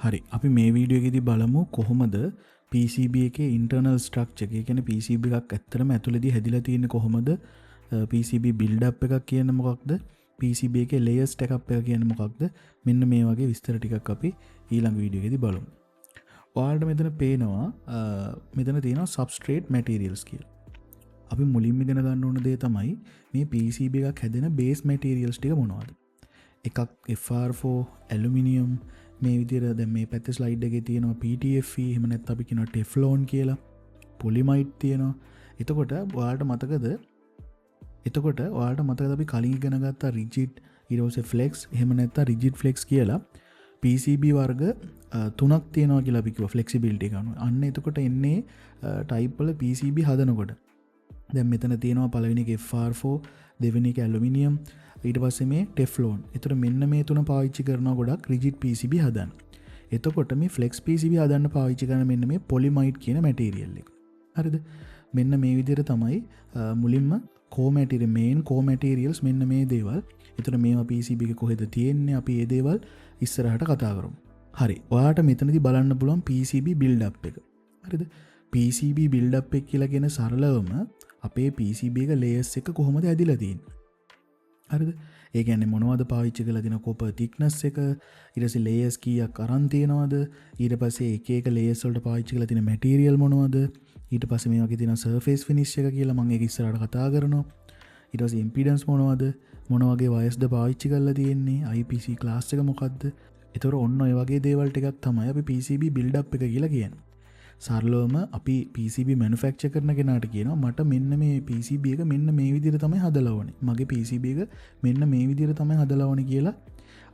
හරි. අපි මේ වීඩියෝ එකේදී බලමු කොහොමද PCB එකේ ඉන්ටර්නල් ස්ට්‍රක්චර් එක. ඒ කියන්නේ PCB එකක් ඇත්තටම ඇතුළේදී හැදිලා තියෙන්නේ කොහොමද? PCB build up එකක් කියන්නේ මොකක්ද? PCB එකේ layer stack up එක කියන්නේ මොකක්ද? මෙන්න මේ වගේ විස්තර ටිකක් අපි ඊළඟ වීඩියෝ එකේදී බලමු. ඔයාලට මෙතන පේනවා මෙතන තියෙනවා substrate materials කියලා. අපි මුලින්ම ඉගෙන ගන්න ඕන දේ තමයි මේ PCB එකක් හැදෙන base materials ටික මොනවද? එකක් FR4 aluminium මේ විදිහට දැන් මේ පැත්තේ ස්ලයිඩ් එකේ තියෙනවා PTFE එහෙම නැත්නම් අපි කියනවා Teflon කියලා polyimide තියෙනවා. එතකොට ඔයාලට මතකද අපි කලින් ඉගෙන ගත්ත rigid ඊට පස්සේ flex එහෙම නැත්නම් rigid flex කියලා PCB වර්ග තුනක් තියෙනවා කියලා අපි කිව්වා flexibility එක අනුව. අන්න එතකොට එන්නේ type වල PCB හදනකොට දැන් මෙතන තියෙනවා පළවෙනි එක FR4 දෙවෙනි එක aluminium ඊට පස්සේ මේ Teflon. ඒතර මෙන්න මේ තුන පාවිච්චි කරනවා ගොඩක් rigid PCB හදන්න. එතකොට මේ flex PCB හදන්න පාවිච්චි කරන මෙන්න මේ polyimide කියන material එක. හරිද? මෙන්න මේ විදිහට තමයි මුලින්ම main core materials මෙන්න මේ දේවල්. ඒතර මේවා PCB එකේ කොහෙද තියෙන්නේ? අපි මේ දේවල් ඉස්සරහට කතා කරමු. හරි. ඔයාලට මෙතනදී බලන්න පුළුවන් PCB build up එක. හරිද? PCB build up එක කියලා කියන සරලවම අපේ PCB එක layers එක කොහොමද ඇදිලා තියෙන්නේ? හරිද? ඒ කියන්නේ මොනවද පාවිච්චි කරලා තියෙන copper thickness එක ඊට පස්සේ layers කීයක් අරන් තියනවද ඊට පස්සේ එක එක layers වලට පාවිච්චි කරලා තියෙන material මොනවද ඊට පස්සේ මේ වගේ තියෙන surface finish එක කියලා මම ඒක ඉස්සරහට කතා කරනවා ඊට පස්සේ impedance මොනවද මොන වගේ wires ද පාවිච්චි කරලා තියෙන්නේ IPC class එක මොකද්ද ඒතර ඔන්න ඔය වගේ දේවල් ටිකක් තමයි අපි PCB build up එක කියලා කියන්නේ සරලවම අපි PCB manufacture කරන කෙනාට කියනවා මට මෙන්න මේ PCB එක මෙන්න මේ විදිහට තමයි හදලා ඕනේ. මගේ PCB එක මෙන්න මේ විදිහට තමයි හදලා ඕනේ කියලා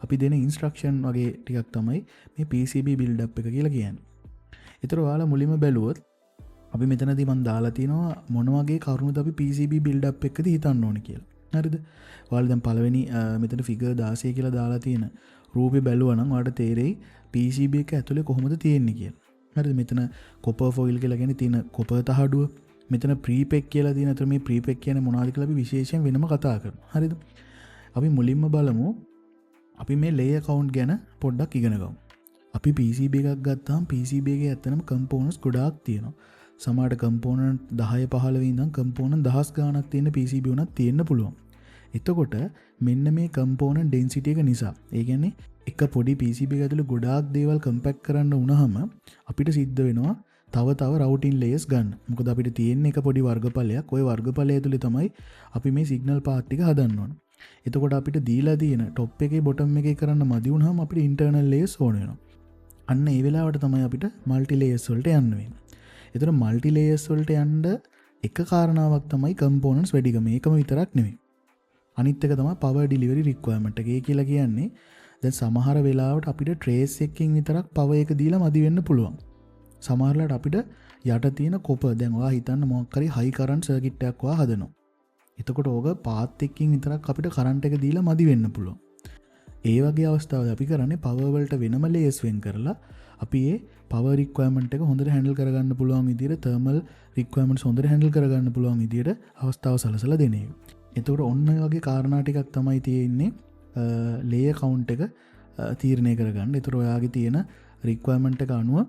අපි දෙන instruction වගේ ටිකක් තමයි මේ PCB build up එක කියලා කියන්නේ. ඒතර ඔයාලා මුලින්ම බැලුවොත් අපි මෙතනදී මම දාලා තිනවා මොන වගේ කරුණුද අපි PCB build up එකදී හිතන්න ඕනේ කියලා. හරිද? ඔයාලා දැන් පළවෙනි මෙතන figure 16 කියලා දාලා තියෙන රූපේ බැලුවා නම් ඔයාලට තේරෙයි PCB එක ඇතුලේ කොහොමද තියෙන්නේ කියලා. හරිද මෙතන copper foil කියලා කියන්නේ තියෙන copper තහඩුව මෙතන pre-pack කියලා තියෙන. අතර මේ pre-pack කියන්නේ මොනවද කියලා අපි විශේෂයෙන් වෙනම කතා කරනවා. හරිද? අපි මුලින්ම බලමු අපි මේ layer count ගැන පොඩ්ඩක් ඉගෙන ගමු. අපි PCB එකක් ගත්තාම PCB එකේ ඇත්තටම components ගොඩාක් තියෙනවා. සමහරට component 10 15 ඉඳන් component 1000 ගාණක් තියෙන PCB උනත් තියෙන්න පුළුවන්. එතකොට මෙන්න මේ component density එක නිසා ඒ කියන්නේ එක පොඩි PCB එක ඇතුලේ ගොඩාක් දේවල් කම්පැක්ට් කරන්න වුණාම අපිට සිද්ධ වෙනවා තව routing layers ගන්න. මොකද අපිට තියෙන්නේ එක පොඩි වර්ගඵලයක්. ওই වර්ගඵලය ඇතුලේ තමයි අපි මේ signal path ටික හදන්න ඕන. එතකොට අපිට දීලා තියෙන top එකේ bottom එකේ කරන්න මදි වුණාම අපිට internal layers ඕන වෙනවා. අන්න ඒ වෙලාවට තමයි අපිට multi layers වලට යන්න වෙන්නේ. ඒතර multi layers වලට යන්න එක කාරණාවක් තමයි components වැඩිකම. ඒකම විතරක් නෙමෙයි. අනිත් එක තමයි power delivery requirement එක. ඒ කියලා කියන්නේ දැන් සමහර වෙලාවට අපිට trace එකකින් විතරක් power එක දීලා මදි වෙන්න පුළුවන්. සමහරලාට අපිට යට තියෙන copper දැන් ඔයා හිතන්න මොකක් හරි high current circuit එකක් ඔයා හදනවා. එතකොට ඕක path එකකින් විතරක් අපිට current එක දීලා මදි වෙන්න පුළුවන්. ඒ වගේ අවස්ථාවල අපි කරන්නේ power වලට වෙනම layers වෙන් කරලා අපි ඒ power requirement එක හොඳට handle කරගන්න පුළුවන් විදිහට thermal requirements හොඳට handle කරගන්න පුළුවන් විදිහට අවස්ථාව සලසලා දෙන එක. එතකොට ඔන්න ඔය වගේ කාරණා ටිකක් තමයි තියෙන්නේ layer count එක තීරණය කරගන්න. ඒතර ඔයාගේ තියෙන requirement එක අනුව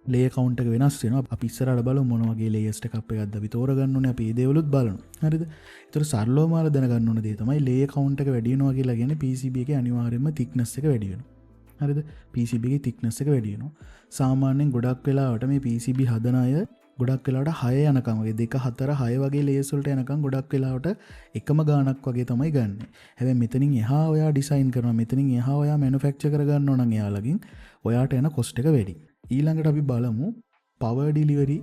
layer count එක වෙනස් වෙනවා. අපි ඉස්සරහට බලමු මොන වගේ layers එකක් එකක්ද අපි තෝරගන්න ඕනේ. අපි මේ දේවලුත් බලමු. හරිද? ඒතර සරලවම ආල දැනගන්න ඕන දේ තමයි layer count එක වැඩි වෙනවා කියලා කියන්නේ PCB එකේ අනිවාර්යයෙන්ම thickness එක වැඩි වෙනවා. හරිද? PCB එකේ thickness එක වැඩි වෙනවා. සාමාන්‍යයෙන් ගොඩක් වෙලාවට මේ PCB හදන අය ගොඩක් වෙලාවට 6 යනකම් වගේ 2 4 6 වගේ layers වලට යනකම් ගොඩක් වෙලාවට එකම ගාණක් වගේ තමයි ගන්නෙ. හැබැයි මෙතනින් එහා ඔයා ඩිසයින් කරනවා මෙතනින් එහා ඔයා මැනුෆැක්චර් කරගන්න ඕන නම් එයාලගෙන් ඔයාට යන cost එක වැඩි. ඊළඟට අපි බලමු power delivery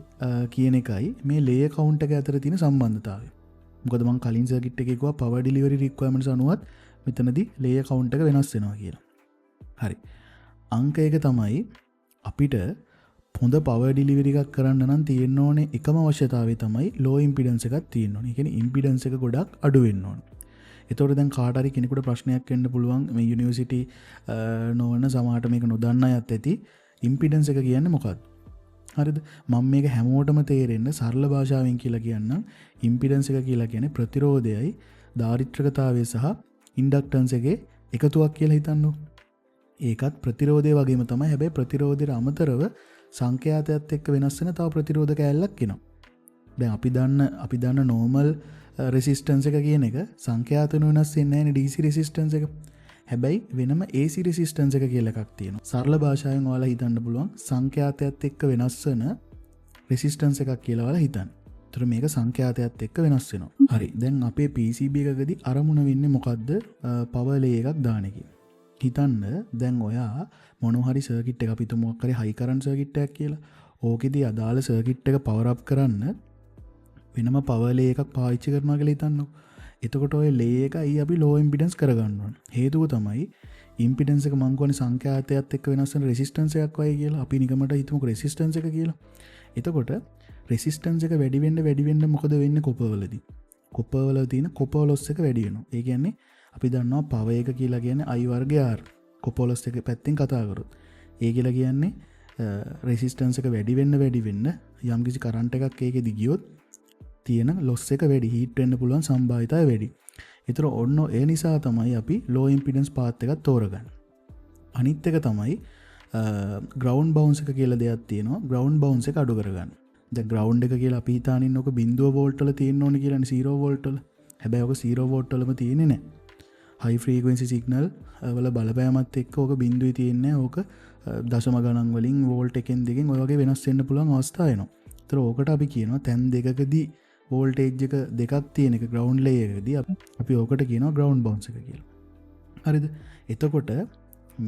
කියන එකයි මේ layer count එක අතර තියෙන සම්බන්ධතාවය. මොකද මම කලින් circuit එකේ කිව්වා power delivery requirements අනුවත් මෙතනදී layer count එක වෙනස් වෙනවා කියලා. හරි. අංක එක තමයි අපිට හොඳ power delivery එකක් කරන්න නම් තියෙන්න ඕනේ එකම අවශ්‍යතාවය තමයි low impedance එකක් තියෙන්න ඕනේ. ඒ කියන්නේ impedance එක ගොඩක් අඩු වෙන්න ඕනේ. ඒතකොට දැන් කාට හරි කෙනෙකුට ප්‍රශ්නයක් වෙන්න පුළුවන් මේ යුනිවර්සිටි නොවන සමහරට මේක නොදන්න අයත් ඇති impedance එක කියන්නේ මොකක්ද? හරිද? මම මේක හැමෝටම තේරෙන්න සරල භාෂාවෙන් කියලා කියන්නම්. impedance එක කියලා කියන්නේ ප්‍රතිරෝධයයි ධාරිත්‍රකතාවය සහ inductance එකේ එකතුවක් කියලා හිතන්නකෝ. ඒකත් ප්‍රතිරෝධය වගේම තමයි. හැබැයි ප්‍රතිරෝධයට අමතරව සංඛ්‍යාතයත් එක්ක වෙනස් වෙන තව ප්‍රතිරෝධ කෑල්ලක් එනවා. දැන් අපි දන්න නෝමල් රෙසිස්ටන්ස් එක කියන එක සංඛ්‍යාතන වෙනස් වෙන්නේ නැහැ නේ DC රෙසිස්ටන්ස් එක. හැබැයි වෙනම AC රෙසිස්ටන්ස් එක කියලා එකක් තියෙනවා. සරල භාෂාවෙන් ඔයාලා හිතන්න පුළුවන් සංඛ්‍යාතයත් එක්ක වෙනස් වෙන රෙසිස්ටන්ස් එකක් කියලා ඔයාලා හිතන්න. ඒතර මේක සංඛ්‍යාතයත් එක්ක වෙනස් වෙනවා. හරි. දැන් අපේ PCB එකකදී අරමුණ වෙන්නේ මොකද්ද? පවර් ලේ එකක් දාන එක. හිතන්න දැන් ඔයා මොනවා හරි සර්කිට් එක අපි තුමු මොකක් හරි හයි කරන්ට් සර්කිට් එකක් කියලා. ඕකෙදී අදාළ සර්කිට් එක පවර් අප් කරන්න වෙනම පවර් ලේ එකක් පාවිච්චි කරනවා කියලා හිතන්නකො. එතකොට ඔය ලේ එකයි අපි ලෝ ඉම්පිඩන්ස් කරගන්න ඕන. හේතුව තමයි ඉම්පිඩන්ස් එක මං කියන්නේ සංඛ්‍යාතයත් එක්ක වෙනස් වෙන රෙසිස්ටන්ස් එකක් වගේ කියලා. අපි නිකමට හිතමුකෝ රෙසිස්ටන්ස් එක කියලා. එතකොට රෙසිස්ටන්ස් එක වැඩි වෙන්න මොකද වෙන්නේ කොපර්වලදී? කොපර්වල තියෙන කොපර් ලොස් එක වැඩි වෙනවා. ඒ කියන්නේ අපි දන්නවා පවර් එක කියලා කියන්නේ I වර්ගය R. කොපර් ලොස් එක පැත්තෙන් කතා කරොත්. ඒ කියලා කියන්නේ රෙසිස්ටන්ස් එක වැඩි වෙන්න යම්කිසි කරන්ට් එකක් ඒකෙදි ගියොත් තියෙන ලොස් එක වැඩි, හීට් වෙන්න පුළුවන් සම්භාවිතය වැඩි. ඒතර ඔන්න ඒ නිසා තමයි අපි ලෝ ඉම්පිඩන්ස් පාත් එකක් තෝරගන්නේ. අනිත් එක තමයි ග්‍රවුන්ඩ් බවුන්ස් එක කියලා දෙයක් තියෙනවා. ග්‍රවුන්ඩ් බවුන්ස් එක අඩු කරගන්න. දැන් ග්‍රවුන්ඩ් එක කියලා අපි හිතාන ඉන්නකො 0 වෝල්ට් වල තියෙන්න ඕනේ කියලානේ 0 වෝල්ට් වල. හැබැයි ඔක 0 වෝල්ට් වලම තියෙන්නේ නැහැ. හයි ෆ්‍රීකවෙන්සි සිග්නල් වල බලපෑමත් එක්ක ඕක බිඳුවේ තියෙන්නේ. ඕක දශම ගණන් වලින් වෝල්ට් එකෙන් දෙකෙන් ඔය වගේ වෙනස් වෙන්න පුළුවන් අවස්ථා එනවා. ඒතර ඕකට අපි කියනවා තැන් දෙකකදී වෝල්ටේජ් එක දෙකක් තියෙන එක ග්‍රවුන්ඩ් ලේ එකකදී අපි ඕකට කියනවා ග්‍රවුන්ඩ් බවුන්ස් එක කියලා. හරිද? එතකොට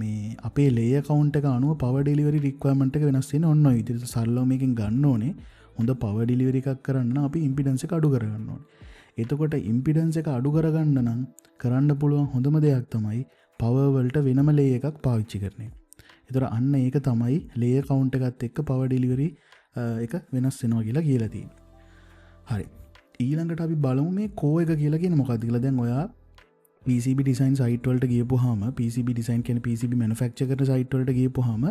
මේ අපේ ලේ කවුන්ට් එක අනුව පවර් ඩෙලිවරි රික්වයර්මන්ට් එක වෙනස් වෙන ඔන්න ඔය විදිහට සරලව මේකෙන් ගන්න ඕනේ. හොඳ පවර් ඩෙලිවරි එකක් කරන්න අපි ඉම්පිඩන්ස් එක අඩු කරගන්න ඕනේ. එතකොට ඉම්පිඩන්ස් එක අඩු කරගන්න නම් කරන්න පුළුවන් හොඳම දෙයක් තමයි පවර් වලට වෙනම ලේ එකක් පාවිච්චි කරන එක. ඒතර අන්න ඒක තමයි ලේ කවුන්ට් එකත් එක්ක පවර් ඩෙලිවරි එක වෙනස් වෙනවා කියලා තියෙන්නේ. හරි. ඊළඟට අපි බලමු මේ කෝ එක කියලා කියන්නේ මොකක්ද කියලා. දැන් ඔයා PCB ඩිසයින් සයිට් වලට ගියපුවාම PCB ඩිසයින් කියන්නේ PCB මැනුෆැක්චර් කරන සයිට් වලට ගියපුවාම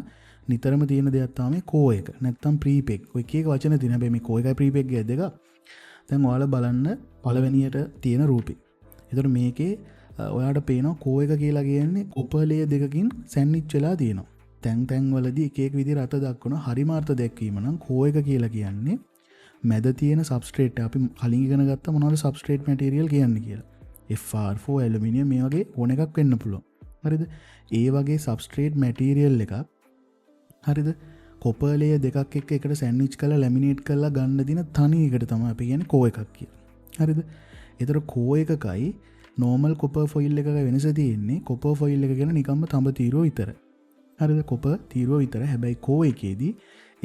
නිතරම තියෙන දෙයක් තමයි කෝ එක. නැත්තම් ප්‍රීපෙක්. ඔය එක එක වචන තියෙන. හැබැයි මේ කෝ එකයි ප්‍රීපෙක් ගේ දෙක. දැන් ඔයාලා බලන්න පළවෙනියට තියෙන රූපේ. ඒතර මේකේ ඔයාලට පේනවා කෝ එක කියලා කියන්නේ කොපර් ලේයර් දෙකකින් සෑන්ඩ්විච් වෙලා තියෙනවා. තැන් වලදී එක එක විදිහට අත දක්වනවා. හරිම අර්ථ දැක්වීම නම් කෝ එක කියලා කියන්නේ මැද තියෙන සබ්ස්ට්‍රේට්. අපි කලින් ඉගෙන ගත්තා මොනවද සබ්ස්ට්‍රේට් මැටීරියල් කියන්නේ කියලා. FR4 ඇලුමිනියම් මේ වගේ ඕන එකක් වෙන්න පුළුවන්. හරිද? ඒ වගේ සබ්ස්ට්‍රේට් මැටීරියල් එකක් හරිද? කොපර් ලේයර් දෙකක් එක්ක එකට සෑන්ඩ්විච් කරලා ලැමිනේට් කරලා ගන්න දින තනි එකට තමයි අපි කියන්නේ කෝ එකක් කියලා. හරිද? ඒතර කෝ එකකයි නෝමල් කොපර් ෆොයිල් එකකයි වෙනස තියෙන්නේ කොපර් ෆොයිල් එක කියන නිකම්ම තඹ තීරුව විතරයි. හරිද? කොපර් තීරුව විතරයි. හැබැයි කෝ එකේදී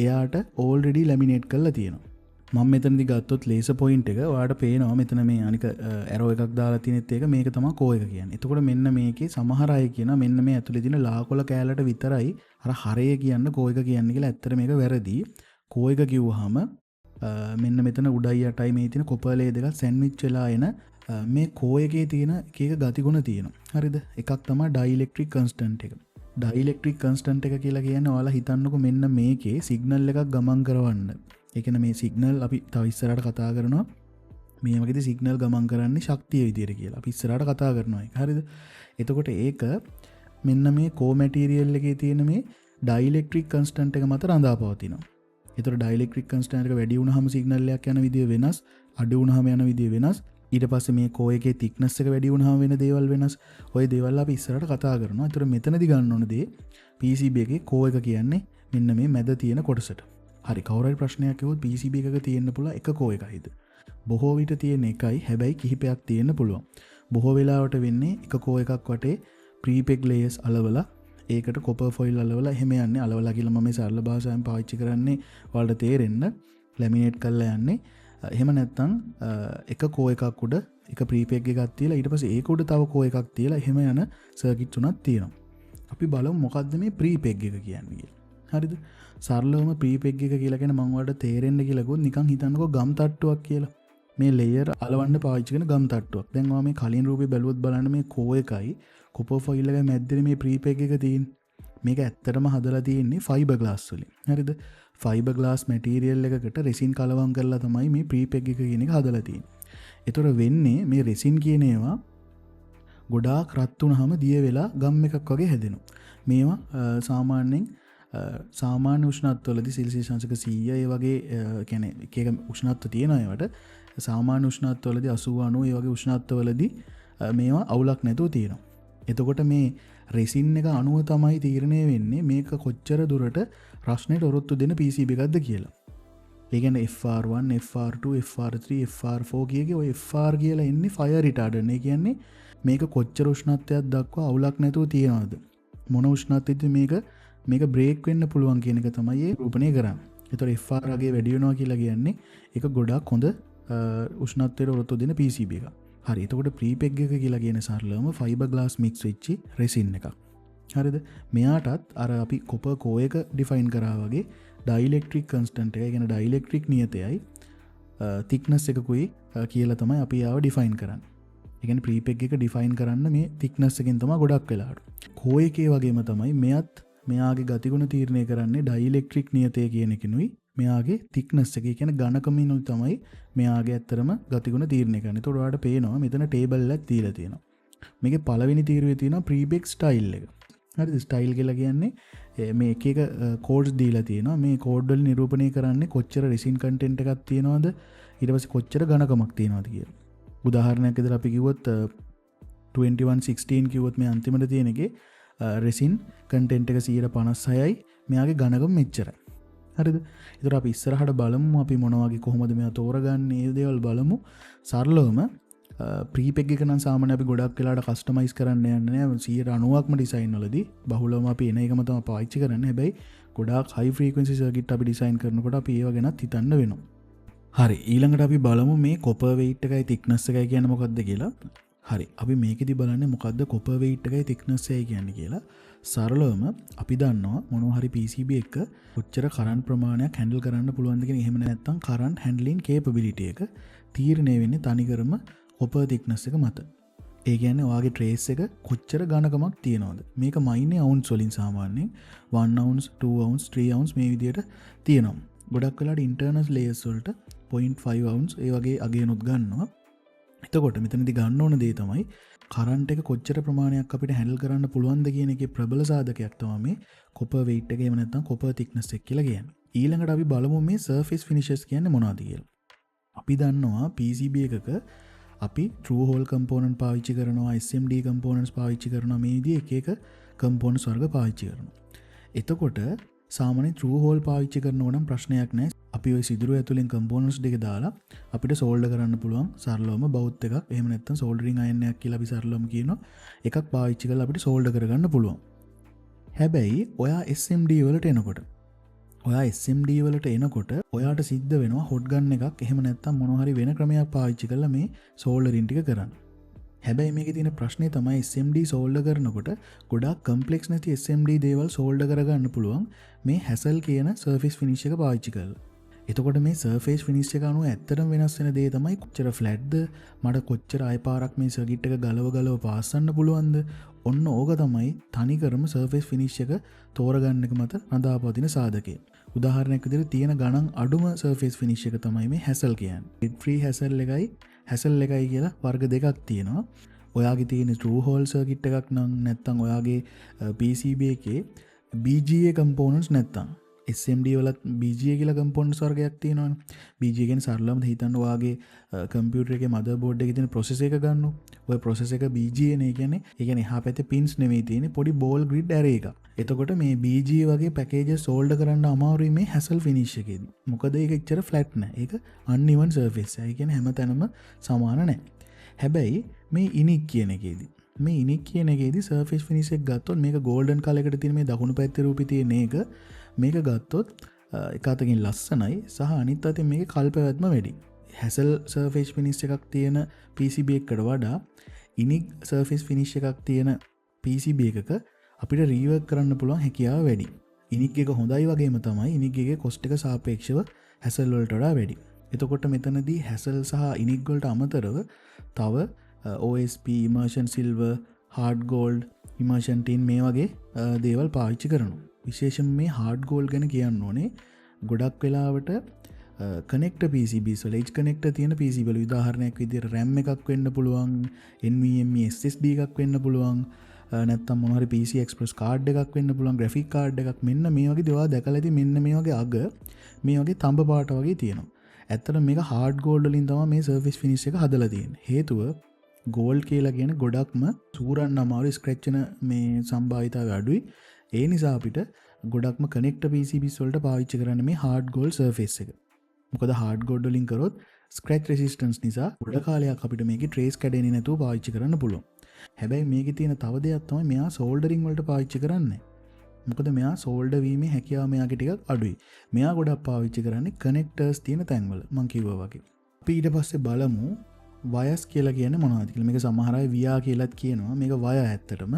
එයාට ඕල්රෙඩි ලැමිනේට් කරලා තියෙනවා. මම මෙතනදි ගත්තොත් ලේසර් පොයින්ට් එක ඔයාලට පේනවා මෙතන මේ අනික ඇරෝ එකක් දාලා තියෙනෙත් ඒක මේක තමයි කෝ එක කියන්නේ. එතකොට මෙන්න මේකේ සමහර අය කියනවා මෙන්න මේ ඇතුලේ තියෙන ලාකොල කෑල්ලට විතරයි අර හරය කියන්න කෝ එක කියන්නේ කියලා. ඇත්තට මේක වැරදි. කෝ එක කිව්වහම මෙන්න මෙතන උඩයි යටයි මේ තියෙන කොපර් ලේ දෙකක් සෑන්ඩ්විච් වෙලා එන මේ කෝ එකේ තියෙන එක එක ගතිගුණ තියෙනවා. හරිද? එකක් තමයි ඩයිලෙක්ට්‍රික් කන්ස්ටන්ට් එක. ඩයිලෙක්ට්‍රික් කන්ස්ටන්ට් එක කියලා කියන්නේ ඔයාලා හිතන්නකෝ මෙන්න මේකේ සිග්නල් එකක් ගමන් කරවන්න. ඒ කියන්නේ මේ සිග්නල් අපි තව ඉස්සරහට කතා කරනවා මේ වගේදී සිග්නල් ගමන් කරන්නේ ශක්තිය විදියට කියලා. අපි ඉස්සරහට කතා කරනවා ඒක. හරිද? එතකොට ඒක මෙන්න මේ කෝ මැටීරියල් එකේ තියෙන මේ ඩයිලෙක්ට්‍රික් කන්ස්ටන්ට් එක මත රඳා පවතිනවා. ඒතර ඩයිලෙක්ට්‍රික් කන්ස්ටන්ට් එක වැඩි වුණාම සිග්නල් එකක් යන විදිය වෙනස්, අඩු වුණාම යන විදිය වෙනස්. ඊට පස්සේ මේ කෝ එකේ thickness එක වැඩි වුණාම වෙන දේවල් වෙනස්. ওই දේවල් අපි ඉස්සරහට කතා කරනවා. ඒතර මෙතනදී ගන්න ඕන දේ PCB එකේ කෝ එක කියන්නේ මෙන්න මේ මැද තියෙන කොටසට. හරි. කවුරු හරි ප්‍රශ්නයක් ඇහුවොත් PCB එකක තියෙන්න පුළුවන් එක කෝ එකයිද? බොහෝ විට තියෙන එකයි. හැබැයි කිහිපයක් තියෙන්න පුළුවන්. බොහෝ වෙලාවට වෙන්නේ එක කෝ එකක් වටේ ප්‍රීපෙග් ලේයර්ස් අලවලා ඒකට කොපර් ෆොයිල් අලවලා එහෙම යන්නේ. අලවලා කියලා මම මේ සරල භාෂාවෙන් පාවිච්චි කරන්නේ ඔයාලට තේරෙන්න. ලැමිනේට් කරලා යන්නේ. එහෙම නැත්නම් එක කෝ එකක් උඩ එක ප්‍රීපෙග් එකක් තියලා ඊට පස්සේ ඒක උඩ තව කෝ එකක් තියලා එහෙම යන සර්කිට් තුනක් තියෙනවා. අපි බලමු මොකද්ද මේ ප්‍රීපෙග් එක කියන්නේ කියලා. හරිද? සරලවම ප්‍රීපෙග් එක කියලා කියන මම ඔයාලට තේරෙන්න කියලා ගොත් නිකන් හිතන්නකෝ ගම් තට්ටුවක් කියලා. මේ ලේයර් අලවන්න පාවිච්චි කරන ගම් තට්ටුවක්. දැන් ඔයා මේ කලින් රූපේ බැලුවොත් බලන්න මේ කෝ එකයි කොපර් ෆොයිල් එකයි මැද්දේ මේ ප්‍රීපෙග් එක තියෙන්නේ. මේක ඇත්තටම හදලා තියෙන්නේ ෆයිබර් ග්ලාස් වලින්. හරිද? ෆයිබර් ග්ලාස් මැටීරියල් එකකට රෙසින් කලවම් කරලා තමයි මේ ප්‍රීපෙග් එක කියන එක හදලා තියෙන්නේ. ඒතර වෙන්නේ මේ රෙසින් කියන ඒවා ගොඩාක් රත් වුණාම දිය වෙලා ගම් එකක් වගේ හැදෙනවා. මේවා සාමාන්‍යයෙන් සාමාන්‍ය උෂ්ණත්වවලදී සිල්සියස් අංශක 100 ඒ වගේ කියන්නේ එක එක උෂ්ණත්ව තියෙනවා ඒවට. සාමාන්‍ය උෂ්ණත්වවලදී 80 90 ඒ වගේ උෂ්ණත්වවලදී මේවා අවුලක් නැතුව තියෙනවා. එතකොට මේ රෙසින් එක අණුව තමයි තීරණය වෙන්නේ මේක කොච්චර දුරට රස්නෙට ඔරොත්තු දෙන PCB එකක්ද කියලා. ඒ කියන්නේ FR1, FR2, FR3, FR4 කියගේ ඔය FR කියලා එන්නේ ෆයර් රිටාර්ඩන්ට්. ඒ කියන්නේ මේක කොච්චර උෂ්ණත්වයක් දක්වා අවුලක් නැතුව තියනවාද? මොන උෂ්ණත්වෙද මේක බ්‍රේක් වෙන්න පුළුවන් කියන එක තමයි ඒ රූපණය කරන්නේ. ඒතර FR වගේ වැඩි වෙනවා කියලා කියන්නේ ඒක ගොඩක් හොඳ උෂ්ණත්වයට ඔරොත්තු දෙන PCB එකක්. හරි. එතකොට ප්‍රීපෙග් එක කියලා කියන සරලවම ෆයිබර් ග්ලාස් මික්ස් වෙච්ච රෙසින් එකක්. හරිද? මෙයාටත් අර අපි කොපර් කෝ එක ඩිෆයින් කරා වගේ ඩයිලෙක්ට්‍රික් කන්ස්ටන්ට් එක, ඒ කියන්නේ ඩයිලෙක්ට්‍රික් නියතයයි thickness එකකුයි කියලා තමයි අපි ආව ඩිෆයින් කරන්නේ. ඒ කියන්නේ ප්‍රීපෙග් එක ඩිෆයින් කරන්න මේ thickness එකෙන් තමයි ගොඩක් වෙලාවට. කෝ එකේ වගේම තමයි මෙයත් මෙයාගේ ගතිගුණ තීරණය කරන්නේ ඩයිලෙක්ට්‍රික් නියතය කියන එකනුයි මෙයාගේ thickness එක. ඒ කියන්නේ ඝනකමිනුයි තමයි මෙයාගේ ඇත්තරම ගතිගුණ තීරණය කරන්නේ. ඒතකොට ඔයාලට පේනවා මෙතන ටේබල් එකක් දීලා තියෙනවා. මේකේ පළවෙනි තීරුවේ තියෙනවා ප්‍රීපෙග් ස්ටයිල් එක. හරිද? ස්ටයිල් කියලා කියන්නේ මේ එක එක කෝඩ්ස් දීලා තියෙනවා. මේ කෝඩ් වල නිරූපණය කරන්නේ කොච්චර රෙසින් කන්ටෙන්ට් එකක් තියෙනවද, ඊට පස්සේ කොච්චර ඝනකමක් තියෙනවද කියලා. උදාහරණයක් විදිහට අපි කිව්වොත් 2116 කිව්වොත් මේ අන්තිමට තියෙන එකේ රෙසින් කන්ටෙන්ට් එක 56යි, මෙයාගේ ඝනකම මෙච්චරයි. හරිද? ඒතර අපි ඉස්සරහට බලමු අපි මොන වගේ කොහොමද මේවා තෝරගන්නේ, මේ දේවල් බලමු. සරලවම ප්‍රීපෙග් එක නම් සාමාන්‍ය අපි ගොඩක් වෙලාට කස්ටමයිස් කරන්න යන්නේ නැහැ. 90%ක්ම ඩිසයින් වලදී බහුලවම අපි එන එකම තමයි පාවිච්චි කරන්නේ. හැබැයි ගොඩාක් හයි ෆ්‍රීකවෙන්සි සර්කිට් අපි ඩිසයින් කරනකොට අපි ඒව ගැනත් හිතන්න වෙනවා. හරි. ඊළඟට අපි බලමු මේ කොපර් වෙයිට් එකයි thickness එකයි කියන්නේ මොකක්ද කියලා. හරි. අපි මේකෙදි බලන්නේ මොකද්ද කොපර් වෙයිට් එකයි thickness එකයි කියන්නේ කියලා. සරලවම අපි දන්නවා මොනවා හරි PCB එක කොච්චර කරන්ට් ප්‍රමාණයක් හැන්ඩල් කරන්න පුළුවන්ද කියන. එහෙම නැත්නම් කරන්ට් හැන්ඩලින් කේපබිලිටි එක තීරණය වෙන්නේ තනිකරම කොපර් thickness එක මත. ඒ කියන්නේ ඔයාගේ ට්‍රේස් එක කොච්චර ඝනකමක් තියෙනවද. මේක මයින්නේ අවුන්ස් වලින් සාමාන්‍යයෙන් 1 ounce 2 ounce 3 ounce මේ විදිහට තියෙනවා. ගොඩක් වෙලාට ඉන්ටර්නල් ලේයර්ස් වලට 0.5 ounce ඒ වගේ අගයනුත් ගන්නවා. එතකොට මෙතනදී ගන්න ඕන දේ තමයි කරන්ට් එක කොච්චර ප්‍රමාණයක් අපිට හැන්ඩල් කරන්න පුළුවන්ද කියන එකේ ප්‍රබල සාධකයක් තමයි මේ කොපර් වෙයිට් එක. එහෙම නැත්නම් කොපර් thickness එක කියලා කියන්නේ. ඊළඟට අපි බලමු මේ surface finishes කියන්නේ මොනවද කියලා. අපි දන්නවා PCB එකක අපි true hole component පාවිච්චි කරනවා, SMD components පාවිච්චි කරනවා, මේ විදිහේ එක එක components වර්ග පාවිච්චි කරනවා. එතකොට සාමාන්‍ය true hole පාවිච්චි කරනකොට නම් ප්‍රශ්නයක් නැහැ. අපි ওই සිදුරු ඇතුලෙන් components දෙක දාලා අපිට solder කරන්න පුළුවන් සරලවම බවුත් එකක්. එහෙම නැත්නම් soldering iron එකක් කියලා අපි සරලවම කියනවා. එකක් පාවිච්චි කරලා අපිට solder කරගන්න පුළුවන්. හැබැයි ඔයා SMD වලට එනකොට ඔයාට සිද්ධ වෙනවා හොට් ගන් එකක් එහෙම නැත්නම් මොනවා හරි වෙන ක්‍රමයක් පාවිච්චි කරලා මේ සෝල්ඩරින් ටික කරන්න. හැබැයි මේකේ තියෙන ප්‍රශ්නේ තමයි SMD සෝල්ඩර් කරනකොට ගොඩාක් කම්ප්ලෙක්ස් නැති SMD දේවල් සෝල්ඩර් කරගන්න පුළුවන් මේ හැසල් කියන සර්ෆේස් ෆිනිෂ් එක පාවිච්චි කරලා. එතකොට මේ සර්ෆේස් ෆිනිෂ් එක අනුව ඇත්තටම වෙනස් වෙන දේ තමයි කොච්චර ෆ්ලැට්ද, මට කොච්චර ආය පාරක් මේ සර්කිට් එක ගලව පාස්සන්න පුළුවන්ද. ඔන්න ඕක තමයි තනිකරම සර්ෆේස් ෆිනිෂ් එක තෝරගන්න එක මත රඳාපවතින සාධකය. උදාහරණයක් විදිහට තියෙන ගණන් අඩුම සර්ෆේස් ෆිනිෂ් එක තමයි මේ හැසල් කියන්නේ. ලිඩ් ෆ්‍රී හැසල් එකයි කියලා වර්ග දෙකක් තියෙනවා. ඔයාගේ තියෙන true hole circuit එකක් නම් නැත්නම් ඔයාගේ PCB එකේ BGA components නැත්නම් SMD වලත් BGA කියලා components වර්ගයක් තියෙනවානේ. BGA කියන්නේ සරලවම හිතන්න ඔයාගේ කම්පියුටර් එකේ motherboard එකේ තියෙන process එක ගන්න. ඔය process එක BGA නේ කියන්නේ. ඒ කියන්නේ එහා පැත්තේ pins නෙමෙයි තියෙන්නේ පොඩි ball grid array එකක්. එතකොට මේ BGA වගේ packages solder කරන්න අමාරුයි මේ hassle finish එකේදී. මොකද ඒක එච්චර flat නෑ. ඒක uneven surface. ඒ කියන්නේ හැමතැනම සමාන නෑ. හැබැයි මේ ඉනික් කියන එකේදී surface finish එක ගත්තොත් මේක golden color එකට තියෙන මේ දකුණු පැත්තේ රූපී තියෙන මේක ගත්තොත් එක අතකින් ලස්සනයි සහ අනිත් අතින් මේකේ කල් පැවැත්ම වැඩි. hassle surface finish එකක් තියෙන PCB එකකට වඩා ඉනික් surface finish එකක් තියෙන PCB එකක අපිට රීවර්ක් කරන්න පුළුවන් හැකියාව වැඩි. ඉනික් එක හොඳයි වගේම තමයි ඉනික් එකේ cost එක සාපේක්ෂව hassle වලට වඩා වැඩි. එතකොට මෙතනදී hassle සහ ඉනික් වලට අමතරව තව OSP, immersion silver, hard gold, immersion tin මේ වගේ දේවල් පාවිච්චි කරනවා. විශේෂයෙන් මේ hard gold ගැන කියන්න ඕනේ. ගොඩක් වෙලාවට connector PCBs වල edge connector තියෙන PCB වල උදාහරණයක් විදිහට RAM එකක් වෙන්න පුළුවන්, NVMe SSD එකක් වෙන්න පුළුවන්, නැත්තම් මොනවා හරි PC Express කාඩ් එකක් වෙන්න පුළුවන්, ග්‍රැෆික් කාඩ් එකක්. මෙන්න මේ වගේ දේවල් දැකලා ඉතින් මෙන්න මේ වගේ අග මේ වගේ තඹ පාට වගේ තියෙනවා. ඇත්තට මේක හાર્ඩ් ගෝල්ඩ් වලින් තමයි මේ සර්ෆේස් ෆිනිෂ් එක හදලා තියෙන්නේ. හේතුව ගෝල්ඩ් කියලා කියන්නේ ගොඩක්ම සූරන්න අමාරු ස්ක්‍රැච් වෙන මේ සම්භාවිතාවය අඩුයි. ඒ නිසා අපිට ගොඩක්ම කනෙක්ටර් PCBs වලට පාවිච්චි කරන්න මේ හાર્ඩ් ගෝල්ඩ් සර්ෆේස් එක. මොකද හાર્ඩ් ගෝල්ඩ් වලින් කරොත් ස්ක්‍රැච් රෙසිස්ටන්ස් නිසා ගොඩ කාලයක් අපිට මේකේ ට්‍රේස් කැඩෙන්නේ නැතුව පාවිච්චි කරන්න පුළුවන්. හැබැයි මේකේ තියෙන තව දෙයක් තමයි මෙයා සෝල්ඩරින් වලට පාවිච්චි කරන්නේ. මොකද මෙයා සෝල්ඩර් වීමේ හැකියාව මෙයාගේ ටිකක් අඩුයි. මෙයා ගොඩක් පාවිච්චි කරන්නේ කනෙක්ටර්ස් තියෙන තැන්වල. මම කිව්වා වගේ. අපි ඊට පස්සේ බලමු වයස් කියලා කියන්නේ මොනවද කියලා. මේක සමහර අය වියා කියලාත් කියනවා. මේක වය ඇත්තටම.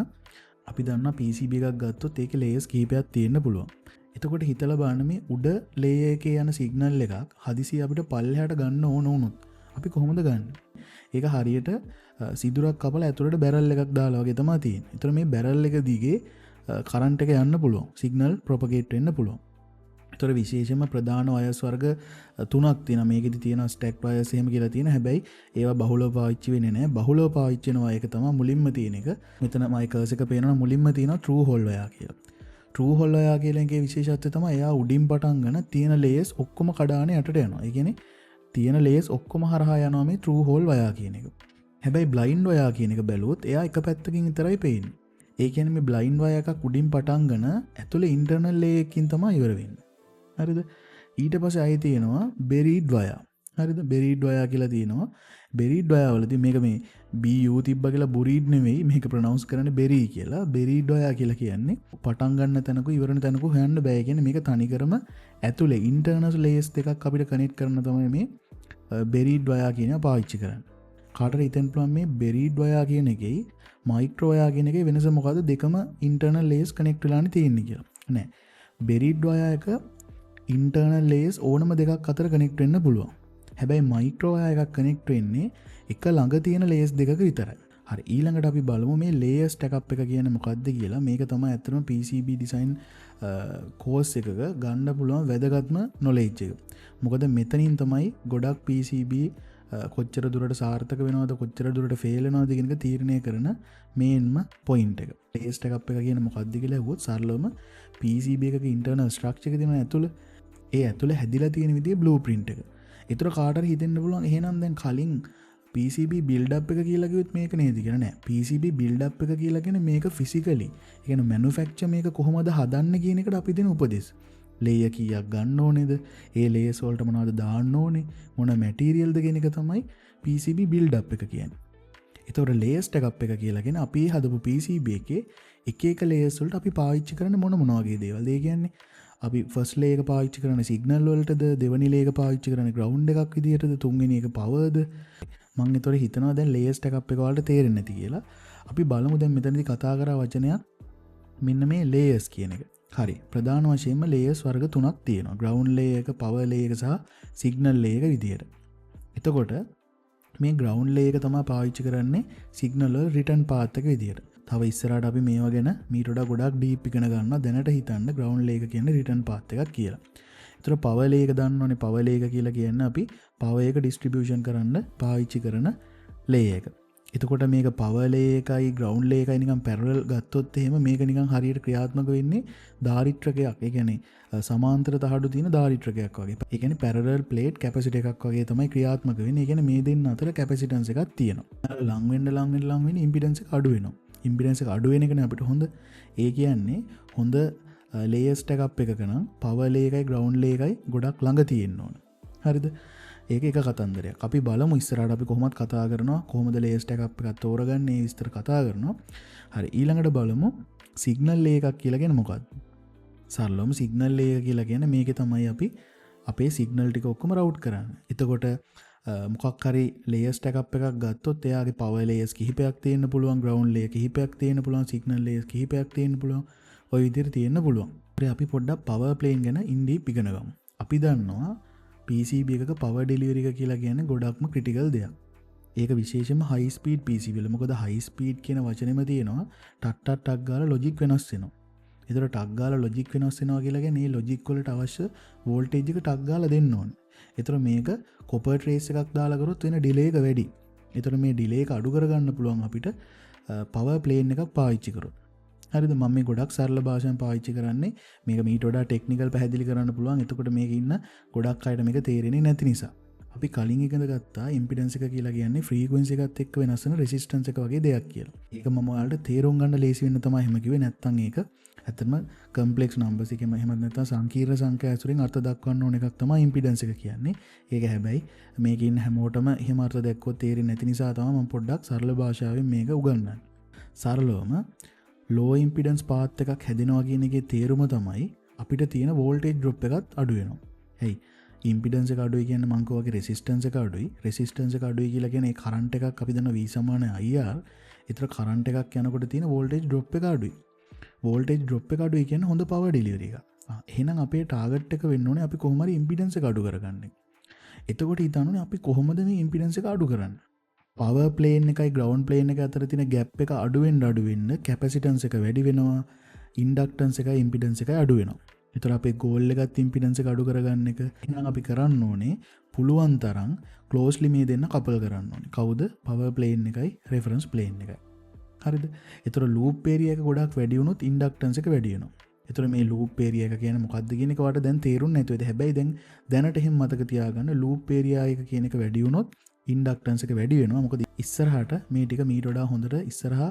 අපි දන්නා PCB එකක් ගත්තොත් ඒකේ ලේයර්ස් කිහිපයක් තියෙන්න පුළුවන්. එතකොට හිතලා බලන්න මේ උඩ ලේයර් එකේ යන සිග්නල් එකක් හදිසිය අපිට පල්ලෙහාට ගන්න ඕන වුණොත් අපි කොහොමද ගන්න? ඒක හරියට සිදුරක් කපලා ඇතුළට බැරල් එකක් දාලා වගේ තමයි තියෙන්නේ. ඒතර මේ බැරල් එක දිගේ කරන්ට් එක යන්න පුළුවන්. සිග්නල් ප්‍රොපගේට් වෙන්න පුළුවන්. ඒතර විශේෂයෙන්ම ප්‍රධාන වයස් වර්ග තුනක් තියෙනවා. මේකෙදි තියෙනවා ස්ටැක් වයස් එහෙම කියලා තියෙනවා. හැබැයි ඒවා බහුලව පාවිච්චි වෙන්නේ නැහැ. බහුලව පාවිච්චි වෙනවා ඒක තමයි මුලින්ම තියෙන එක. මෙතන මයි කර්ස් එක පේනවා මුලින්ම තියෙනවා true hole වයා කියලා. true hole වයා කියලා එකේ විශේෂත්වය තමයි එයා උඩින් පටන් ගන්න තියෙන layers ඔක්කොම කඩාගෙන යටට යනවා. ඒ කියන්නේ තියෙන layers ඔක්කොම හරහා යනවා මේ true hole වයා කියන එක. හැබැයි blind වයා කියන එක බැලුවොත් එයා එක පැත්තකින් විතරයි පේන්නේ. ඒ කියන්නේ මේ blind වයා එකක් උඩින් පටන් ගන්න ඇතුලේ internal layer එකකින් තමයි ඉවර වෙන්නේ. හරිද? ඊට පස්සේ ආයෙ තියෙනවා buried wire. හරිද? buried wire කියලා තියෙනවා. buried wire වලදී මේක මේ BU තිබ්බා කියලා buried නෙවෙයි මේක ප්‍රොනවුන්ස් කරන්නේ berry කියලා. buried wire කියලා කියන්නේ පටන් ගන්න තැනක ඉවරන තැනක හොයන්න බෑ. කියන්නේ මේක තනිකරම ඇතුලේ internal layers දෙකක් අපිට connect කරන තමයි මේ buried wire කියන පාවිච්චි කරන්නේ. කාටට හිතෙන්න පුළුවන් මේ buried wire කියන එකේ micro wire කියන එකේ වෙනස මොකද්ද? දෙකම internal layers connect වෙලානේ තියෙන්නේ කියලා. නෑ. buried wire එක internal layers ඕනම දෙකක් අතර connect වෙන්න පුළුවන්. හැබැයි micro wire එකක් connect වෙන්නේ එක ළඟ තියෙන layers දෙකක විතරයි. හරි ඊළඟට අපි බලමු මේ layers stack up එක කියන්නේ මොකක්ද කියලා. මේක තමයි ඇත්තටම PCB design course එකක ගන්න පුළුවන් වැදගත්ම knowledge එක. මොකද මෙතනින් තමයි ගොඩක් PCB කොච්චර දුරට සාර්ථක වෙනවද කොච්චර දුරට ෆේල් වෙනවද කියන එක තීරණය කරන මේන්ම පොයින්ට් එක. layers stack up එක කියන්නේ මොකක්ද කියලා අහුවොත් සරලවම PCB එකක internal structure එක තියෙන ඇතුළ ඒ ඇතුළ හැදිලා තියෙන විදිහේ blueprint එක. ඒතර කාටට හිතෙන්න පුළුවන් එහෙනම් දැන් කලින් PCB build up එක කියලා කිව්වොත් මේක නේද කියලා නෑ. PCB build up එක කියලා කියන්නේ මේක physically. ඒ කියන්නේ manufacture මේක කොහොමද හදන්නේ කියන එකට අපි දෙන උපදෙස්. layer කීයක් ගන්න ඕනේද? ඒ layers වලට මොනවද දාන්න ඕනේ? මොන material ද කියන එක තමයි PCB build up එක කියන්නේ. ඒතකොට layers stack up එක කියලා කියන්නේ අපි හදපු PCB එකේ එක එක layers වලට අපි පාවිච්චි කරන මොන වගේ දේවල්ද? ඒ කියන්නේ අපි ෆස්ට් ලේයර් එක පාවිච්චි කරන සිග්නල් වලටද දෙවෙනි ලේයර් එක පාවිච්චි කරන ග්‍රවුන්ඩ් එකක් විදියටද තුන්වෙනි එක පවර්ද මම ඒතොර හිතනවා දැන් ලේයර් ස්ටැක් අප් එක වලට තේරෙන්නේ නැති කියලා. අපි බලමු දැන් මෙතනදී කතා කරා වචනයක් මෙන්න මේ ලේයර්ස් කියන එක. හරි ප්‍රධාන වශයෙන්ම ලේයර්ස් වර්ග තුනක් තියෙනවා. ග්‍රවුන්ඩ් ලේයර් එක, පවර් ලේයර් එක සහ සිග්නල් ලේයර් එක විදියට. එතකොට මේ ග්‍රවුන්ඩ් ලේයර් එක තමයි පාවිච්චි කරන්නේ සිග්නල් වල රිටර්න් පාත් එක විදියට. තව ඉස්සරහට අපි මේවා ගැන මීට වඩා ගොඩක් ඩීප් ඉගෙන ගන්නවා. දැනට හිතන්න ග්‍රවුන්ඩ් ලේයර් එක කියන්නේ රිටර්න් පාත් එකක් කියලා. ඒතර පවර් ලේයර් එක දන්නවනේ. පවර් ලේයර් එක කියලා කියන්නේ අපි පවර් එක ඩිස්ට්‍රිබියුෂන් කරන්න පාවිච්චි කරන ලේයර් එක. එතකොට මේක පවර් ලේයර් එකයි ග්‍රවුන්ඩ් ලේයර් එකයි නිකන් පැරලල් ගත්තොත් එහෙම මේක නිකන් හරියට ක්‍රියාත්මක වෙන්නේ ධාරිත්‍රකයක්. ඒ කියන්නේ සමාන්තර තහඩු තියෙන ධාරිත්‍රකයක් වගේ. ඒ කියන්නේ පැරලල් ප්ලේට් කැපැසිටි එකක් වගේ තමයි ක්‍රියාත්මක වෙන්නේ. ඒ කියන්නේ මේ දෙන්න අතර කැපැසිටන්ස් එකක් තියෙනවා. ලං වෙන්න ඉම්පිඩන්ස් එක අඩු වෙනවා. ඉම්පිඩන්ස් එක අඩු වෙන එකනේ අපිට හොඳ. ඒ කියන්නේ හොඳ ලේයර් ස්ටැක් අප් එකක නම් පවර් ලේයර් එකයි ග්‍රවුන්ඩ් ලේයර් එකයි ගොඩක් ළඟ තියෙන්න ඕන. හරිද? ඒක එක කතන්දරයක්. අපි බලමු ඉස්සරහට අපි කොහොමද කතා කරනවා කොහොමද ලේයර් ස්ටැක් අප් එකක් තෝරගන්නේ ඒ විස්තර කතා කරනවා. හරි ඊළඟට බලමු සිග්නල් ලේයර් එකක් කියලා කියන්නේ මොකක්ද? සරලවම සිග්නල් ලේයර් කියලා කියන්නේ මේකේ තමයි අපි අපේ සිග්නල් ටික ඔක්කොම රවුට් කරන්නේ. එතකොට මොකක් හරි ලේයර් ස්ටැක් අප් එකක් ගත්තොත් එයාගේ පවර් ලේයර්ස් කිහිපයක් තියෙන්න පුළුවන්, ග්‍රවුන්ඩ් ලේයර් කිහිපයක් තියෙන්න පුළුවන්, සිග්නල් ලේයර්ස් කිහිපයක් තියෙන්න පුළුවන්. ඔය විදිහට තියෙන්න පුළුවන්. ඊට අපි පොඩ්ඩක් පවර් ප්ලේන් ගැන ඉන් ඩීප් ඉගෙන ගමු. අපි දන්නවා PCB එකක පවර් ඩෙලිවරි එක කියලා කියන්නේ ගොඩක්ම ක්‍රිටිකල් දෙයක්. ඒක විශේෂයෙන්ම හයි ස්පීඩ් PCB වල. මොකද හයි ස්පීඩ් කියන වචනේම තියෙනවා ටක් ගාලා ලොජික් වෙනස් වෙනවා. ඒතර ටක් ගාලා ලොජික් වෙනස් වෙනවා කියලා කියන්නේ මේ ලොජික් වලට අවශ්‍ය වෝල්ටේජ් එක ටක් ගාලා දෙන්න ඕනේ. ඒතර මේක කොපර් ට්‍රේස් එකක් දාලා කරොත් වෙන ඩිලේ එක වැඩි. ඒතර මේ ඩිලේ එක අඩු කරගන්න පුළුවන් අපිට පවර් ප්ලේන් එකක් පාවිච්චි කරොත්. හරිද? මම මේ ගොඩක් සරල භාෂාවෙන් පාවිච්චි කරන්නේ මේක මීට වඩා ටෙක්නිකල් පැහැදිලි කරන්න පුළුවන්. එතකොට මේක ඉන්න ගොඩක් අයට මේක තේරෙන්නේ නැති නිසා. අපි කලින් ඉගෙන ගත්තා ඉම්පිඩන්ස් එක කියලා කියන්නේ ෆ්‍රීකවෙන්සි එකත් එක්ක වෙනස් වෙන රෙසිස්ටන්ස් එක වගේ දෙයක් කියලා. ඒක මම ඔයාලට තේරුම් ගන්න ලේසි වෙන්න තමයි එහෙම කිව්වේ. නැත්තම් ඒක ඇත්තම කම්ප්ලෙක්ස් නම්බර්ස් එකම එහෙම නැත්නම් සංකීර්ණ සංඛ්‍යා ඇසුරින් අර්ථ දක්වන්න ඕන එකක් තමයි ඉම්පිඩන්ස් එක කියන්නේ. ඒක හැබැයි මේකේ ඉන්න හැමෝටම එහෙම අර්ථ දැක්කොත් තේරෙන්නේ නැති නිසා තමයි මම පොඩ්ඩක් සරල භාෂාවෙන් මේක උගන්වන්නේ. සරලවම ලෝ ඉම්පිඩන්ස් පාත් එකක් හැදෙනවා කියන එකේ තේරුම තමයි අපිට තියෙන වෝල්ටේජ් ඩ්‍රොප් එකත් අඩු වෙනවා. හරි. ඉම්පිඩන්ස් එක අඩුයි කියන්නේ මං කෝ වගේ රෙසිස්ටන්ස් එක අඩුයි. රෙසිස්ටන්ස් එක අඩුයි කියලා කියන්නේ කරන්ට් එකක් අපි දන්න V = IR. ඒතර කරන්ට් එකක් යනකොට තියෙන වෝල්ටේජ් ඩ්‍රොප් එක අඩුයි. වෝල්ටේජ් ඩ්‍රොප් එක අඩුයි කියන්නේ හොඳ පවර් ඩෙලිවරි එකක්. එහෙනම් අපේ ටාගට් එක වෙන්න ඕනේ අපි කොහොම හරි ඉම්පිඩන්ස් එක අඩු කරගන්න. එතකොට හිතන්න ඕනේ අපි කොහොමද මේ ඉම්පිඩන්ස් එක අඩු කරන්නේ? පවර් ප්ලේන් එකයි ග්‍රවුන්ඩ් ප්ලේන් එක අතර තියෙන ગેප් එක අඩු වෙන්න කැපැසිටන්ස් එක වැඩි වෙනවා. ඉන්ඩක්ටන්ස් එකයි ඉම්පිඩන්ස් එකයි අඩු වෙනවා. එතකොට අපේ ගෝල් එකත් ඉම්පිඩන්ස් එක අඩු කරගන්න එක. එහෙනම් අපි කරන්න ඕනේ පුළුවන් තරම් ක්ලෝස්ලි මේ දෙන්න කපල් කරන්න ඕනේ. කවුද? පවර් ප්ලේන් එකයි රෙෆරන්ස් ප්ලේන් එකයි. හරිද? එතකොට ලූප් ඒරියා එක ගොඩක් වැඩි වුණොත් ඉන්ඩක්ටන්ස් එක වැඩි වෙනවා. එතකොට මේ ලූප් ඒරියා එක කියන්නේ මොකක්ද කියන එක වට දැන් තේරුන්නේ නැතුවද? හැබැයි දැනට එහෙම මතක තියාගන්න ලූප් ඒරියා එක කියන එක වැඩි වුණොත් ඉන්ඩක්ටන්ස් එක වැඩි වෙනවා. මොකද ඉස්සරහට මේ ටික මීට වඩා හොඳට ඉස්සරහා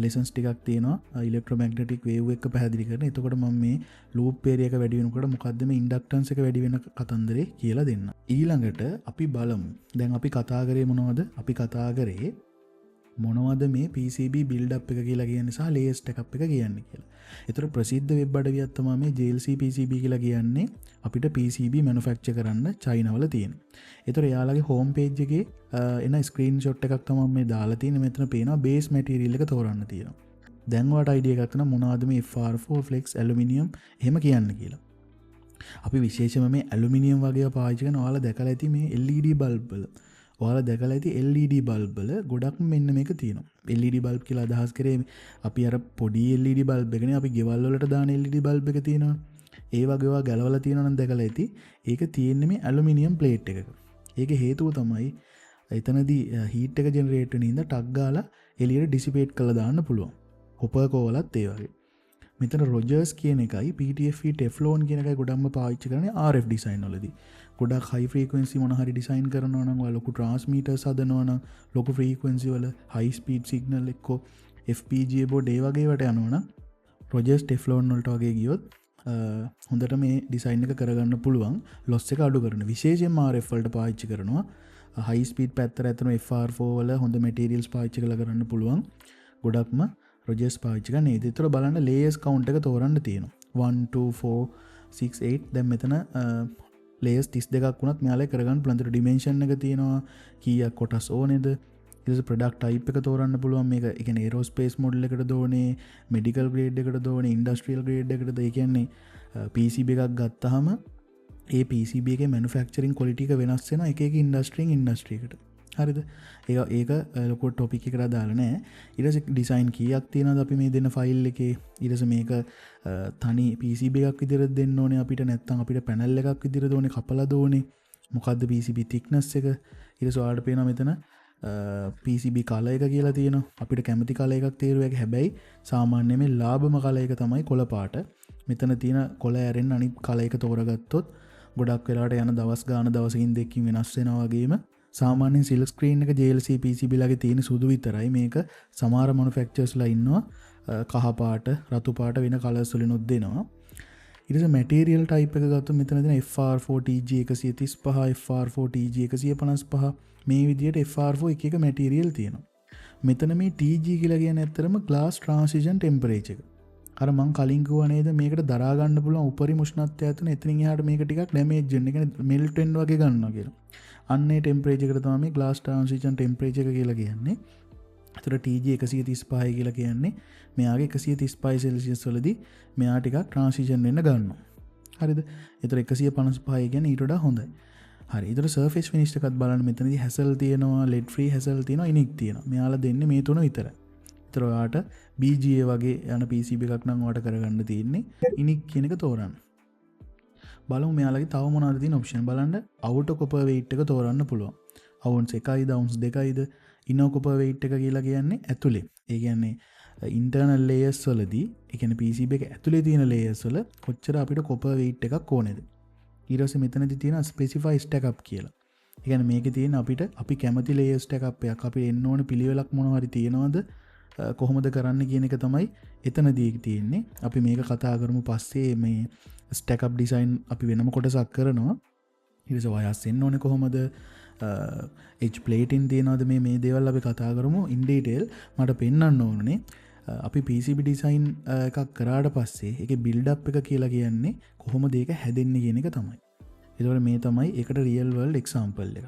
ලෙසන්ස් ටිකක් තියෙනවා ඉලෙක්ට්‍රොමැග්නටික් වේව් එක පැහැදිලි කරන. එතකොට මම මේ ලූප් ඒරියා එක වැඩි වෙනකොට මොකද්ද මේ ඉන්ඩක්ටන්ස් එක වැඩි වෙන කතන්දරේ කියලා දෙන්න. ඊළඟට අපි බලමු. දැන් අපි කතා කරේ මොනවද? අපි කතා කරේ මොනවද මේ PCB build up එක කියලා කියන්නේ සහ layer stack up එක කියන්නේ කියලා. ඒතර ප්‍රසිද්ධ වෙබ් අඩවියක් තමයි මේ JLC PCB කියලා කියන්නේ අපිට PCB manufacture කරන්න චයිනා වල තියෙන. ඒතර එයාලගේ home page එකේ එන screenshot එකක් තමයි මේ දාලා තියෙන්නේ. මෙතන පේනවා base material එක තෝරන්න තියෙනවා. දැන් ඔයාලට idea එකක් තියෙනවා මොනවද මේ FR4 flex aluminium එහෙම කියන්නේ කියලා. අපි විශේෂයෙන්ම මේ aluminium වගේ පාවිච්චි කරන ඔයාලා දැකලා ඇති මේ LED bulb වල ඔයාලා දැකලා ඇති LED බල්බ් වල ගොඩක් මෙන්න මේක තියෙනවා. LED බල්බ් කියලා අදහස් කරේ අපි අර පොඩි LED බල්බ් එකනේ අපි ගෙවල් වලට දාන LED බල්බ් එක තියෙනවා. ඒ වගේ ඒවා ගලවලා තියෙනවා නම් දැකලා ඇති. ඒක තියෙන්නේ මේ ඇලුමිනියම් ප්ලේට් එකක. ඒකේ හේතුව තමයි එතනදී හීට් එක ජෙනරේට් වෙන ඉඳ ටක් ගාලා එළියට ඩිසිපේට් කරලා දාන්න පුළුවන්. කොපර් කෝවලත් ඒ වගේ. මෙතන රොජර්ස් කියන එකයි PTFE ටෙෆ්ලෝන් කියන එකයි ගොඩක්ම පාවිච්චි කරන්නේ RF ඩිසයින් වලදී. ගොඩක් හයි ෆ්‍රීකවෙන්සි මොන හරි ඩිසයින් කරනවා නම් ඔය ලොකු ට්‍රාන්ස්මීටර්ස් හදනවා නම් ලොකු ෆ්‍රීකවෙන්සි වල හයි ස්පීඩ් සිග්නල් එක්ක FPGA බෝඩ් ඒ වගේ වට යනවා නම් රොජර්ස් ටෙෆ්ලෝන් වලට වගේ ගියොත් හොඳට මේ ඩිසයින් එක කරගන්න පුළුවන්. ලොස් එක අඩු කරන විශේෂයෙන්ම RF වලට පාවිච්චි කරනවා. හයි ස්පීඩ් පැත්තට ඇතුළු FR4 වල හොඳ මැටීරියල්ස් පාවිච්චි කරලා කරන්න පුළුවන්. ගොඩක්ම රොජර්ස් පාවිච්චි කරන ඒ දෙතර බලන්න ලේයර්ස් කවුන්ට් එක තෝරන්න තියෙනවා. 1 2 4 6 8 දැන් මෙතන ලේයර්ස් 32ක් වුණත් මෙයාලා කරගන්න පුළුවන්. ඒතර ඩිමෙන්ෂන් එක තියෙනවා කීයක් කොටස් ඕනේද? ඊට පස්සේ ප්‍රොඩක්ට් ටයිප් එක තෝරන්න පුළුවන්. මේක ඒ කියන්නේ ඒරෝස්පේස් මොඩල් එකටද ඕනේ, මෙඩිකල් ග්‍රේඩ් එකටද ඕනේ, ඉන්ඩස්ට්‍රියල් ග්‍රේඩ් එකටද? ඒ කියන්නේ PCB එකක් ගත්තාම ඒ PCB එකේ මැනුෆැක්චරින් ක්වොලිටි එක වෙනස් වෙනවා එක එක ඉන්ඩස්ට්‍රියෙන් ඉන්ඩස්ට්‍රි එකට. හරිද? ඒක ලොකු ටොපික් එකකට දාලා නැහැ. ඊට පස්සේ ඩිසයින් කීයක් තියෙනවද අපි මේ දෙන ෆයිල් එකේ? ඊට පස්සේ මේක තනි PCB එකක් විදිහට දෙන්න ඕනේ අපිට, නැත්නම් අපිට පැනල් එකක් විදිහට ඕනේ, කපලා දෝනේ. මොකද්ද PCB thickness එක? ඊට පස්සේ ඔයාලට පේනවා මෙතන PCB කලර් එක කියලා තියෙනවා. අපිට කැමති කලර් එකක් තේරුවා. හැබැයි සාමාන්‍යයෙන් මේ ලාභම කලර් එක තමයි කොළ පාට. මෙතන තියෙන කොළ ඇරෙන්න අනිත් කලර් එක තෝරගත්තොත් ගොඩක් වෙලාවට යන දවස් ගාන දවසකින් දෙකකින් වෙනස් වෙනවා වගේම සාමාන්‍යයෙන් සිල්ක් ස්ක්‍රීන් එක JLC PCB ලාගේ තියෙන සුදු විතරයි. මේක සමහර මැනුෆැක්චරර්ස්ලා ඉන්නවා කහ පාට, රතු පාට වෙන කලර්ස් වලිනුත් දෙනවා. ඊට පස්සේ මැටීරියල් ටයිප් එක ගත්තොත් මෙතන දෙන FR4 TG135, FR4 TG155 මේ විදිහට FR4 එක එක මැටීරියල් තියෙනවා. මෙතන මේ TG කියලා කියන්නේ ඇත්තරම glass transition temperature එක. අර මං කලින් කිව්වා නේද මේකට දරා ගන්න පුළුවන් උපරිම උෂ්ණත්වය ඇතුළේ එතනින් එහාට මේක ටිකක් ඩැමේජ් වෙන. ඒ කියන්නේ මෙල්ට් වෙන්න වගේ ගන්නවා කියලා. අන්නේ ටෙම්පරේචර් එකට තමයි මේ glass transition temperature එක කියලා කියන්නේ. ඒතර TG 135 කියලා කියන්නේ මෙයාගේ 135 සෙල්සියස් වලදී මෙයා ටිකක් transition වෙන්න ගන්නවා. හරිද? ඒතර 155 කියන්නේ ඊට වඩා හොඳයි. හරි. ඒතර surface finish එකත් බලන්න මෙතනදී hassle තියෙනවා, lead free hassle තියෙනවා, unique තියෙනවා. මෙයාලා දෙන්නේ මේ තුන විතරයි. ඒතර ඔයාට BGA වගේ යන PCB එකක් නම් ඔයාට කරගන්න තියෙන්නේ unique කියන එක තෝරන්න. බලමු මෙයාලගේ තව මොනවද තියෙන ඔප්ෂන් බලන්න. outer copper weight එක තෝරන්න පුළුවන්. ounce 1යිද ounce 2යිද? ඉනෝ කොපර් වෙයිට් එක කියලා කියන්නේ ඇතුලේ. ඒ කියන්නේ ඉන්ටර්නල් ලේයර්ස් වලදී ඒ කියන්නේ PCB එක ඇතුලේ තියෙන ලේයර්ස් වල කොච්චර අපිට කොපර් වෙයිට් එකක් ඕනේද. ඊට පස්සේ මෙතනදී තියෙන ස්පෙસિෆයි ස්ටැක් අප් කියලා. ඒ කියන්නේ මේකේ තියෙන අපිට අපි කැමති ලේයර් ස්ටැක් අප් එකක් අපි එන්න ඕන පිළිවෙලක් මොනවා හරි තියෙනවද කොහොමද කරන්න කියන එක තමයි එතනදී තියෙන්නේ. අපි මේක කතා කරමු පස්සේ මේ ස්ටැක් අප් ඩිසයින් අපි වෙනම කොටසක් කරනවා. ඊට පස්සේ වයස් එන්න ඕනේ කොහොමද H ප්ලේටින් තියෙනවද මේ දේවල් අපි කතා කරමු in detail. මට පෙන්වන්න ඕනේ අපි PCB ඩිසයින් එකක් කරාට පස්සේ ඒකේ බිල්ඩ් අප් එක කියලා කියන්නේ කොහොමද ඒක හැදෙන්නේ කියන එක තමයි. ඒතකොට මේ තමයි ඒකට රියල් වර්ල්ඩ් එක්සැම්පල් එක.